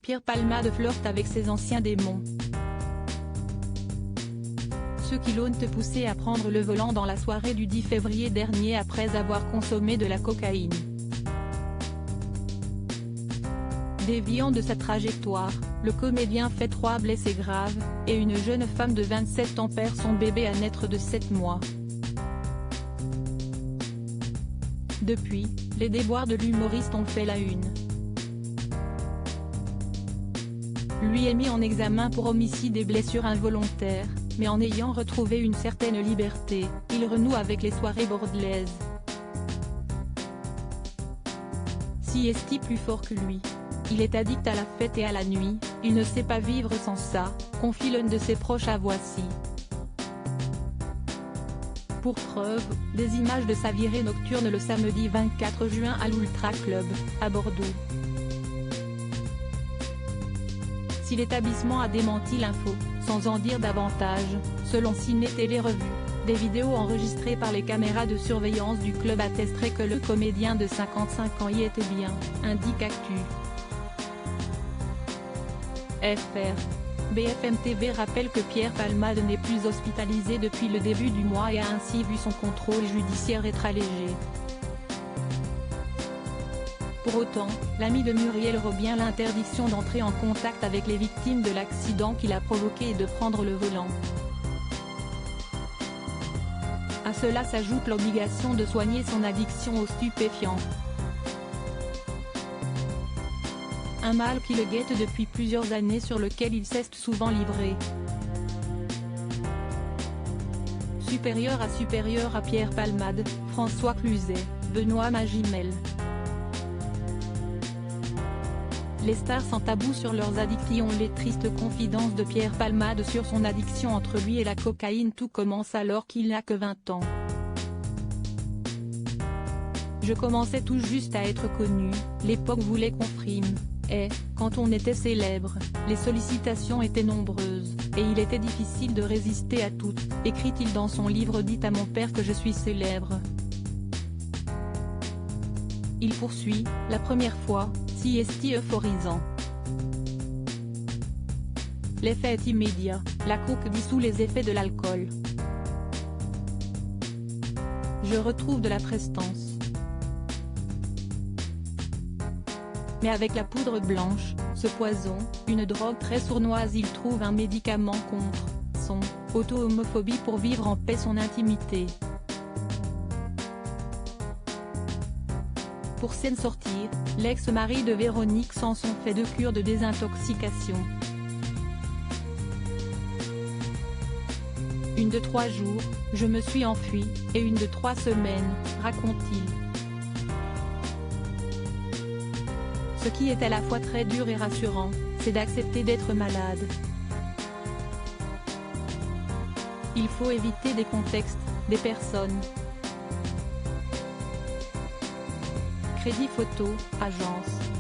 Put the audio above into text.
Pierre Palmade flirte avec ses anciens démons. Ceux qui l'ont poussé à prendre le volant dans la soirée du 10 février dernier après avoir consommé de la cocaïne. Déviant de sa trajectoire, le comédien fait 3 blessés graves, et une jeune femme de 27 ans perd son bébé à naître de 7 mois. Depuis, les déboires de l'humoriste ont fait la une. Lui est mis en examen pour homicide et blessures involontaires, mais en ayant retrouvé une certaine liberté, il renoue avec les soirées bordelaises. Siesti plus fort que lui. Il est addict à la fête et à la nuit, il ne sait pas vivre sans ça, confie l'un de ses proches à Voici. Pour preuve, des images de sa virée nocturne le samedi 24 juin à l'Ultra Club, à Bordeaux. Si l'établissement a démenti l'info, sans en dire davantage, selon Ciné Télé Revue, des vidéos enregistrées par les caméras de surveillance du club attesteraient que le comédien de 55 ans y était bien, indique Actu. FR. BFM TV rappelle que Pierre Palmade n'est plus hospitalisé depuis le début du mois et a ainsi vu son contrôle judiciaire être allégé. Pour autant, l'ami de Muriel Robien l'interdiction d'entrer en contact avec les victimes de l'accident qu'il a provoqué et de prendre le volant. À cela s'ajoute l'obligation de soigner son addiction aux stupéfiants. Un mal qui le guette depuis plusieurs années sur lequel il s'est souvent livré. Supérieur à Pierre Palmade, François Cluzet, Benoît Magimel. Les stars sans tabou sur leurs addictions. Les tristes confidences de Pierre Palmade sur son addiction entre lui et la cocaïne. Tout commence alors qu'il n'a que 20 ans. Je commençais tout juste à être connu, l'époque voulait qu'on frime. Et, quand on était célèbre, les sollicitations étaient nombreuses, et il était difficile de résister à toutes, écrit-il dans son livre Dites à mon père que je suis célèbre. Il poursuit, la première fois, siesti euphorisant. L'effet est immédiat, la coke dissout les effets de l'alcool. Je retrouve de la prestance. Mais avec la poudre blanche, ce poison, une drogue très sournoise, il trouve un médicament contre son auto-homophobie pour vivre en paix son intimité. Pour s'en sortir, l'ex-mari de Véronique Sanson fait 2 cures de désintoxication. Une de 3 jours, je me suis enfui, et une de 3 semaines, raconte-t-il. Ce qui est à la fois très dur et rassurant, c'est d'accepter d'être malade. Il faut éviter des contextes, des personnes. Crédit Photo, agence.